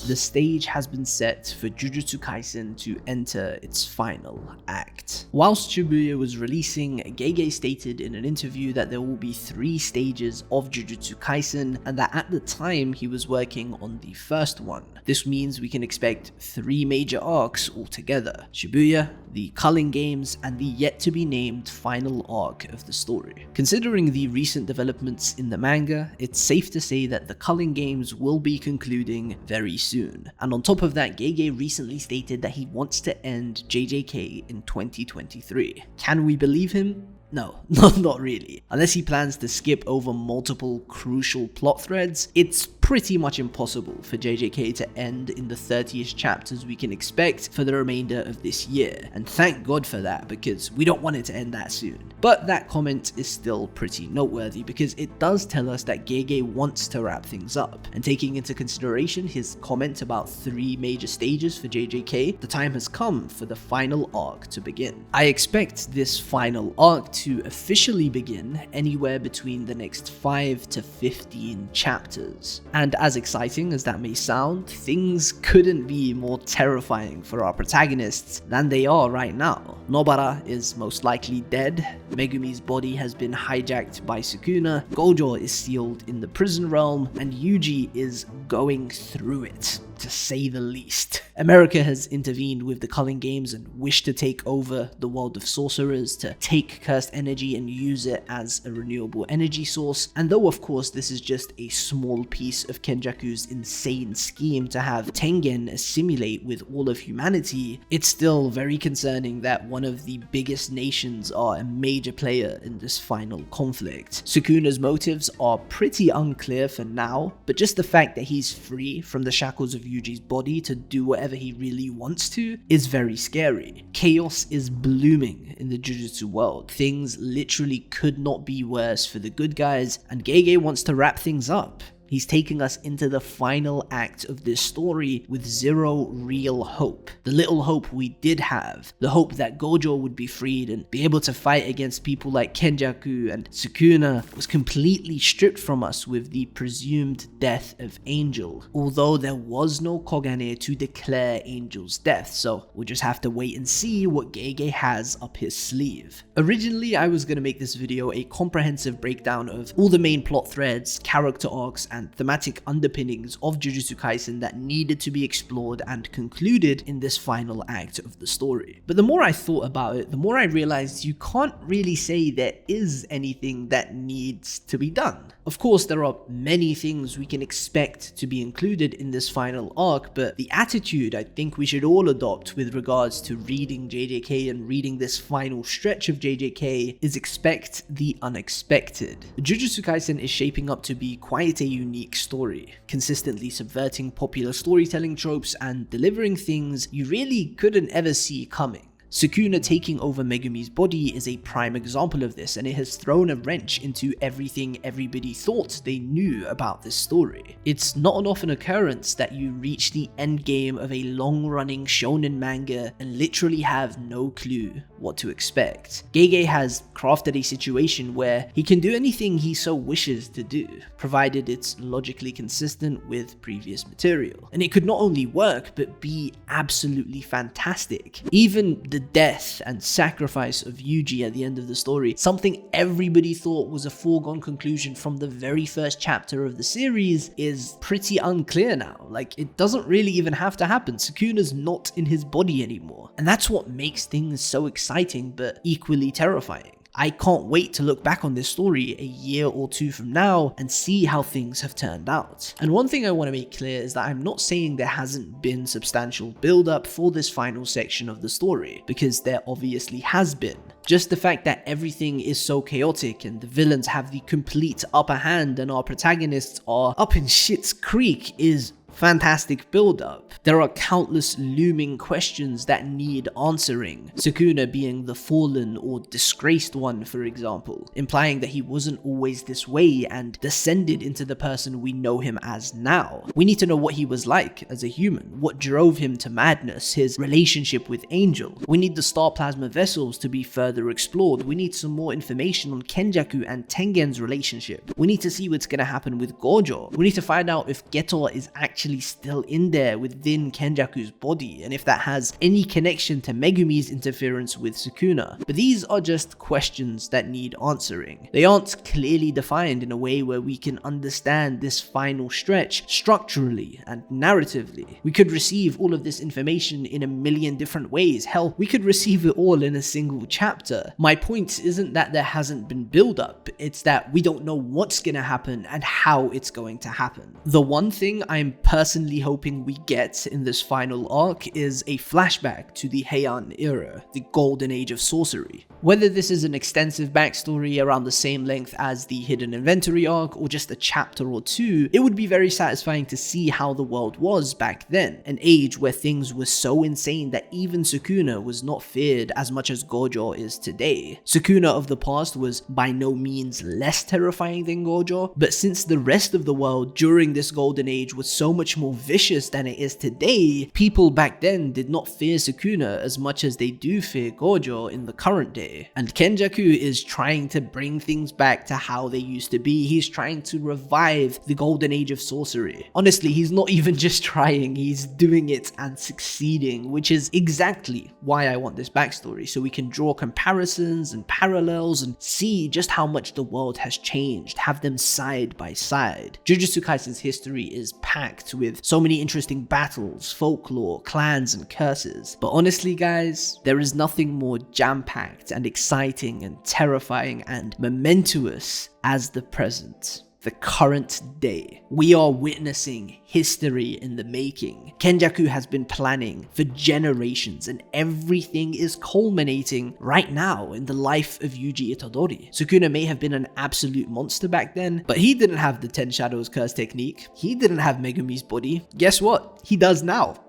the stage has been set for Jujutsu Kaisen to enter its final act. Whilst Shibuya was releasing, Gege stated in an interview that there will be 3 stages of Jujutsu Kaisen and that at the time he was working on the first one. This means we can expect 3 major arcs altogether: Shibuya, the Culling Games, and the yet to be named final arc of the story. Considering the recent developments in the manga, it's safe to say that the Culling Games will be concluding very soon. And on top of that, Gege recently stated that he wants to end JJK in 2023. Can we believe him? No, not really. Unless he plans to skip over multiple crucial plot threads, it's pretty much impossible for JJK to end in the 30th chapters we can expect for the remainder of this year. And thank God for that, because we don't want it to end that soon. But that comment is still pretty noteworthy because it does tell us that Gege wants to wrap things up. And taking into consideration his comment about 3 major stages for JJK, the time has come for the final arc to begin. I expect this final arc to officially begin anywhere between the next 5 to 15 chapters. And as exciting as that may sound, things couldn't be more terrifying for our protagonists than they are right now. Nobara is most likely dead, Megumi's body has been hijacked by Sukuna, Gojo is sealed in the prison realm, and Yuji is going through it, to say the least. America has intervened with the Culling Games and wished to take over the world of sorcerers, to take cursed energy and use it as a renewable energy source. And though of course this is just a small piece of Kenjaku's insane scheme to have Tengen assimilate with all of humanity, it's still very concerning that one of the biggest nations are a major player in this final conflict. Sukuna's motives are pretty unclear for now, but just the fact that he's free from the shackles of Yuji's body to do whatever he really wants to is very scary. Chaos is blooming in the Jujutsu world. Things literally could not be worse for the good guys, and Gege wants to wrap things up. He's taking us into the final act of this story with 0 real hope. The little hope we did have, the hope that Gojo would be freed and be able to fight against people like Kenjaku and Sukuna, was completely stripped from us with the presumed death of Angel. Although there was no Kogane to declare Angel's death, so we'll just have to wait and see what Gege has up his sleeve. Originally, I was going to make this video a comprehensive breakdown of all the main plot threads, character arcs, and thematic underpinnings of Jujutsu Kaisen that needed to be explored and concluded in this final act of the story. But the more I thought about it, the more I realized you can't really say there is anything that needs to be done. Of course, there are many things we can expect to be included in this final arc, but the attitude I think we should all adopt with regards to reading JJK and reading this final stretch of JJK is expect the unexpected. Jujutsu Kaisen is shaping up to be quite a unique story, consistently subverting popular storytelling tropes and delivering things you really couldn't ever see coming. Sukuna taking over Megumi's body is a prime example of this, and it has thrown a wrench into everything everybody thought they knew about this story. It's not an often occurrence that you reach the endgame of a long-running shonen manga and literally have no clue what to expect. Gege has crafted a situation where he can do anything he so wishes to do, provided it's logically consistent with previous material. And it could not only work, but be absolutely fantastic. Even the death and sacrifice of Yuji at the end of the story, something everybody thought was a foregone conclusion from the very first chapter of the series, is pretty unclear now. Like, it doesn't really even have to happen. Sukuna's not in his body anymore. And that's what makes things so exciting but equally terrifying. I can't wait to look back on this story a year or 2 from now and see how things have turned out. And one thing I want to make clear is that I'm not saying there hasn't been substantial build up for this final section of the story, because there obviously has been. Just the fact that everything is so chaotic and the villains have the complete upper hand and our protagonists are up in shit's creek is fantastic build-up. There are countless looming questions that need answering, Sukuna being the fallen or disgraced one, for example, implying that he wasn't always this way and descended into the person we know him as now. We need to know what he was like as a human, what drove him to madness, his relationship with Angel. We need the star plasma vessels to be further explored. We need some more information on Kenjaku and Tengen's relationship. We need to see what's gonna happen with Gojo. We need to find out if Geto is actually actually still in there within Kenjaku's body, and if that has any connection to Megumi's interference with Sukuna. But these are just questions that need answering. They aren't clearly defined in a way where we can understand this final stretch structurally and narratively. We could receive all of this information in a million different ways. Hell, we could receive it all in a single chapter. My point isn't that there hasn't been build-up, it's that we don't know what's gonna happen and how it's going to happen. The one thing I'm personally hoping we get in this final arc is a flashback to the Heian era, the golden age of sorcery. Whether this is an extensive backstory around the same length as the hidden inventory arc or just a chapter or two, it would be very satisfying to see how the world was back then, an age where things were so insane that even Sukuna was not feared as much as Gojo is today. Sukuna of the past was by no means less terrifying than Gojo, but since the rest of the world during this golden age was so much more vicious than it is today, people back then did not fear Sukuna as much as they do fear Gojo in the current day. And Kenjaku is trying to bring things back to how they used to be. He's trying to revive the golden age of sorcery. Honestly, he's not even just trying, he's doing it and succeeding, which is exactly why I want this backstory, so we can draw comparisons and parallels and see just how much the world has changed, have them side by side. Jujutsu Kaisen's history is packed with so many interesting battles, folklore, clans, and curses. But honestly guys, there is nothing more jam-packed and exciting and terrifying and momentous as the present. The current day. We are witnessing history in the making. Kenjaku has been planning for generations and everything is culminating right now in the life of Yuji Itadori. Sukuna may have been an absolute monster back then, but he didn't have the 10 Shadows curse technique. He didn't have Megumi's body. Guess what? He does now.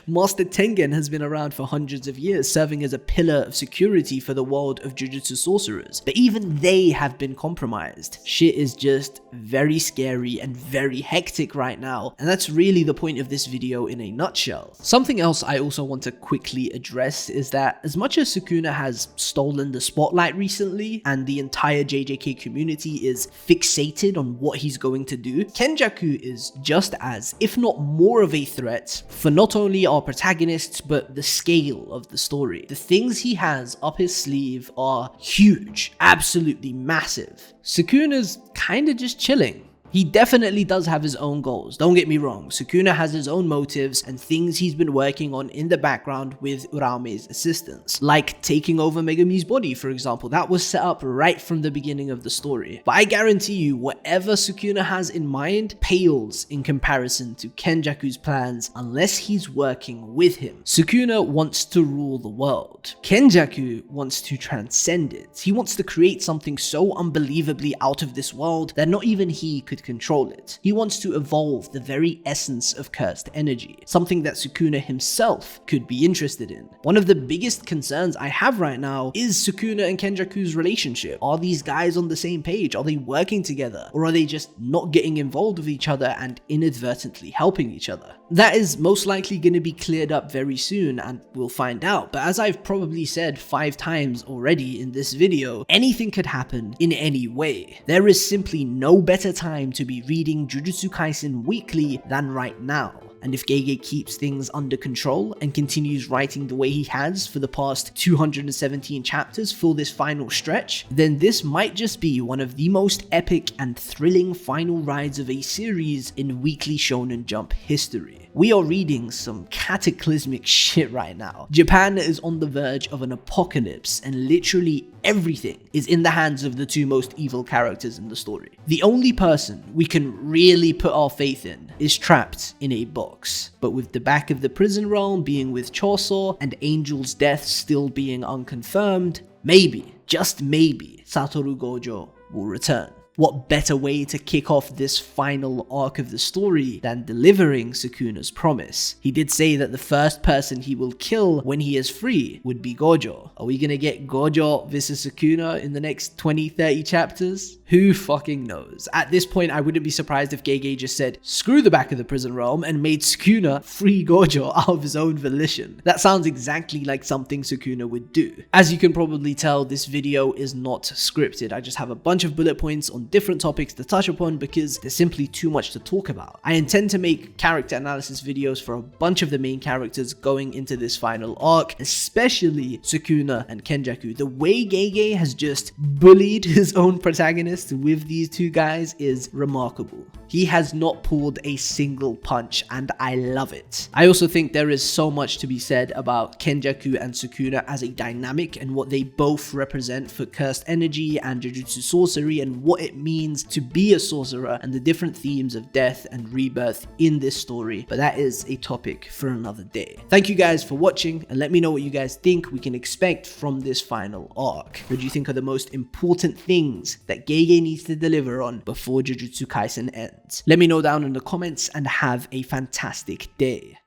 Master Tengen has been around for hundreds of years, serving as a pillar of security for the world of Jujutsu sorcerers. But even they have been compromised. Shit is just very scary and very hectic right now, and that's really the point of this video in a nutshell. Something else I also want to quickly address is that as much as Sukuna has stolen the spotlight recently, and the entire JJK community is fixated on what he's going to do, Kenjaku is just as, if not more of a threat for not only our protagonists, but the scale of the story. The things he has up his sleeve are huge, absolutely massive. Sukuna's kinda just chilling. He definitely does have his own goals, don't get me wrong. Sukuna has his own motives and things he's been working on in the background with Urame's assistance. Like taking over Megumi's body, for example. That was set up right from the beginning of the story. But I guarantee you, whatever Sukuna has in mind pales in comparison to Kenjaku's plans unless he's working with him. Sukuna wants to rule the world. Kenjaku wants to transcend it. He wants to create something so unbelievably out of this world that not even he could control it. He wants to evolve the very essence of cursed energy, something that Sukuna himself could be interested in. One of the biggest concerns I have right now is Sukuna and Kenjaku's relationship. Are these guys on the same page? Are they working together? Or are they just not getting involved with each other and inadvertently helping each other? That is most likely going to be cleared up very soon and we'll find out. But as I've probably said 5 times already in this video, anything could happen in any way. There is simply no better time to be reading Jujutsu Kaisen weekly than right now. And if Gege keeps things under control and continues writing the way he has for the past 217 chapters for this final stretch, then this might just be one of the most epic and thrilling final rides of a series in Weekly Shonen Jump history. We are reading some cataclysmic shit right now. Japan is on the verge of an apocalypse and literally everything is in the hands of the 2 most evil characters in the story. The only person we can really put our faith in is trapped in a box, but with the back of the prison realm being with Choso and Angel's death still being unconfirmed, maybe, just maybe, Satoru Gojo will return. What better way to kick off this final arc of the story than delivering Sukuna's promise? He did say that the first person he will kill when he is free would be Gojo. Are we gonna get Gojo vs Sukuna in the next 20-30 chapters? Who fucking knows? At this point, I wouldn't be surprised if Gege just said, screw the back of the prison realm and made Sukuna free Gojo out of his own volition. That sounds exactly like something Sukuna would do. As you can probably tell, this video is not scripted. I just have a bunch of bullet points on different topics to touch upon because there's simply too much to talk about. I intend to make character analysis videos for a bunch of the main characters going into this final arc, especially Sukuna and Kenjaku. The way Gege has just bullied his own protagonist with these two guys is remarkable. He has not pulled a single punch, and I love it. I also think there is so much to be said about Kenjaku and Sukuna as a dynamic and what they both represent for cursed energy and Jujutsu sorcery and what it means to be a sorcerer and the different themes of death and rebirth in this story, but that is a topic for another day. Thank you guys for watching, and let me know what you guys think we can expect from this final arc. What do you think are the most important things that Gege needs to deliver on before Jujutsu Kaisen ends? Let me know down in the comments, and have a fantastic day.